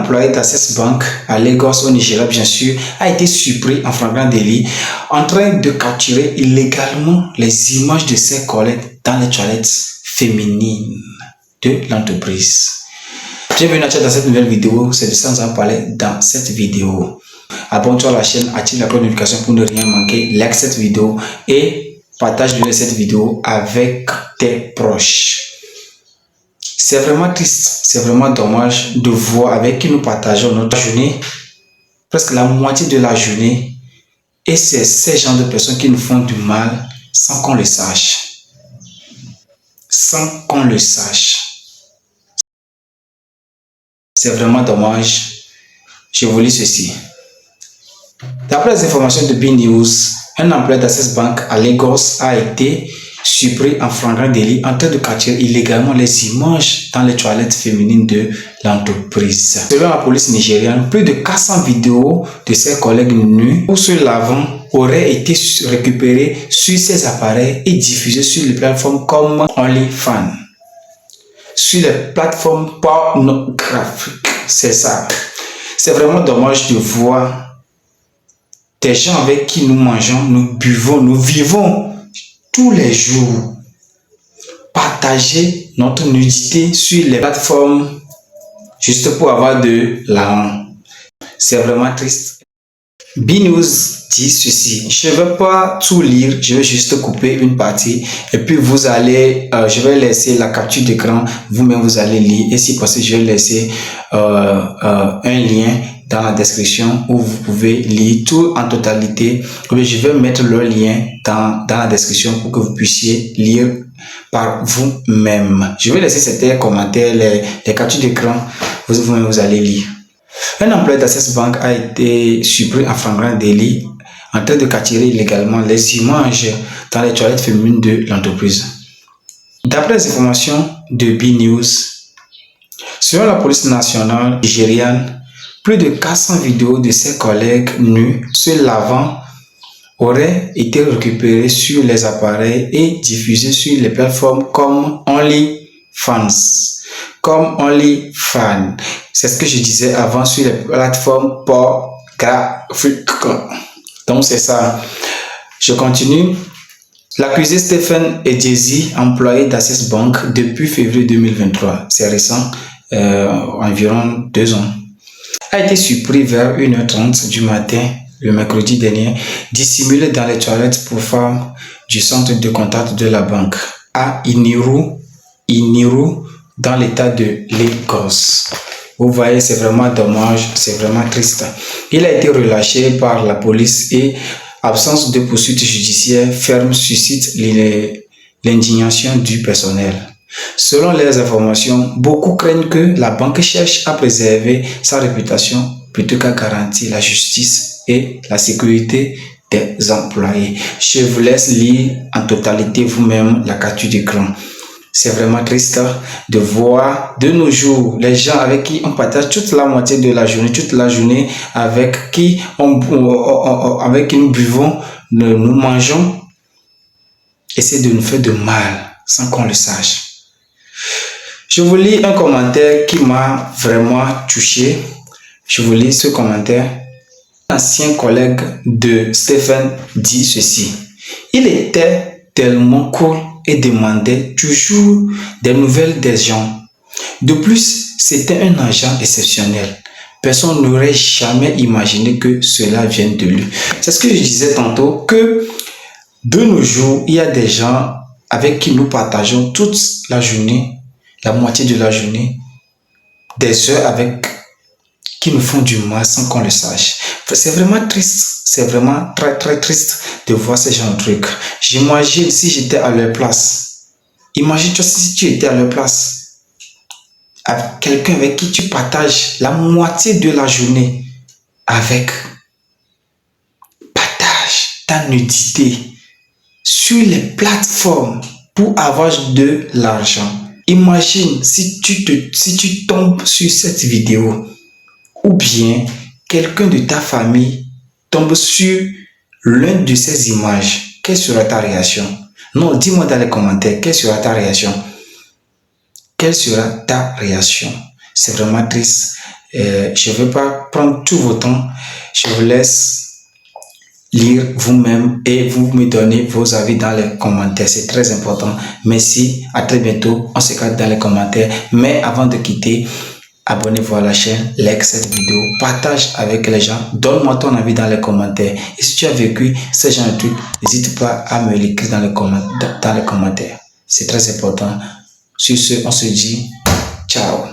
employé d'Access Bank à Lagos au Nigeria, bien sûr, a été surpris en flagrant délit en train de capturer illégalement les images de ses collègues dans les toilettes féminines de l'entreprise. Bienvenue dans cette nouvelle vidéo, c'est de ça que nous allons parler dans cette vidéo. Abonne-toi à la chaîne, active la cloche de notification pour ne rien manquer, like cette vidéo et partage cette vidéo avec tes proches. C'est vraiment triste, c'est vraiment dommage de voir avec qui nous partageons notre journée, presque la moitié de la journée, et c'est ces gens de personnes qui nous font du mal sans qu'on le sache. Sans qu'on le sache. C'est vraiment dommage. Je vous lis ceci. D'après les informations de B-News, un employé d'Access Bank à Lagos a été surpris en flagrant délit en train de capturer illégalement les images dans les toilettes féminines de l'entreprise. Selon la police nigériane, plus de 400 vidéos de ses collègues nus ou se lavant auraient été récupérées sur ses appareils et diffusées sur les plateformes comme OnlyFans. Sur les plateformes pornographiques, c'est ça. C'est vraiment dommage de voir des gens avec qui nous mangeons, nous buvons, nous vivons tous les jours, partager notre nudité sur les plateformes juste pour avoir de l'argent. C'est vraiment triste. B-News dit ceci. Je ne vais pas tout lire, je vais juste couper une partie et puis vous allez, je vais laisser la capture d'écran, vous-même vous allez lire et si possible je vais laisser un lien dans la description où vous pouvez lire tout en totalité. Je vais mettre le lien dans la description pour que vous puissiez lire par vous-même. Je vais laisser certains commentaires, les captures d'écran, vous-même vous allez lire. Un employé d'Access Bank a été surpris en flagrant délit en train de capturer illégalement les images dans les toilettes féminines de l'entreprise. D'après les informations de B-News, selon la police nationale nigériane, plus de 400 vidéos de ses collègues nus se lavant auraient été récupérées sur les appareils et diffusées sur les plateformes comme OnlyFans. C'est ce que je disais avant sur les plateformes pornographiques. Donc c'est ça. Je continue. L'accusé Stephen Ejezi, employé d'Access Bank depuis février 2023, c'est récent, environ 2 ans, a été surpris vers 1h30 du matin, le mercredi dernier, dissimulé dans les toilettes pour femmes du centre de contact de la banque à Iniru, dans l'état de Lagos. Vous voyez, c'est vraiment dommage, c'est vraiment triste. Il a été relâché par la police et absence de poursuite judiciaire ferme suscite l'indignation du personnel. Selon les informations, beaucoup craignent que la banque cherche à préserver sa réputation plutôt qu'à garantir la justice et la sécurité des employés. Je vous laisse lire en totalité vous-même la capture d'écran. C'est vraiment triste de voir de nos jours les gens avec qui on partage toute la moitié de la journée, avec qui nous buvons, nous mangeons, essayer de nous faire de mal sans qu'on le sache. Je vous lis un commentaire qui m'a vraiment touché. Je vous lis ce commentaire. Un ancien collègue de Stephen dit ceci. Il était tellement cool et demandait toujours des nouvelles des gens. De plus, c'était un agent exceptionnel. Personne n'aurait jamais imaginé que cela vienne de lui. C'est ce que je disais tantôt, que de nos jours, il y a des gens avec qui nous partageons toute la journée, la moitié de la journée, des heures avec qui nous font du mal sans qu'on le sache. C'est vraiment triste, c'est vraiment très très triste de voir ce genre de trucs. J'imagine si j'étais à leur place. Imagine-toi si tu étais à leur place. Avec quelqu'un avec qui tu partages la moitié de la journée avec. Partage ta nudité sur les plateformes pour avoir de l'argent. Imagine si tu tombes sur cette vidéo ou bien quelqu'un de ta famille tombe sur l'une de ces images. Quelle sera ta réaction? Non, dis-moi dans les commentaires, quelle sera ta réaction? Quelle sera ta réaction? C'est vraiment triste. Je ne veux pas prendre tout votre temps. Je vous laisse lire vous-même et vous me donnez vos avis dans les commentaires. C'est très important. Merci, à très bientôt. On se capte dans les commentaires. Mais avant de quitter, abonnez-vous à la chaîne, like cette vidéo, partage avec les gens, donne-moi ton avis dans les commentaires. Et si tu as vécu ce genre de trucs, n'hésite pas à me l'écrire dans les commentaires. C'est très important. Sur ce, on se dit ciao.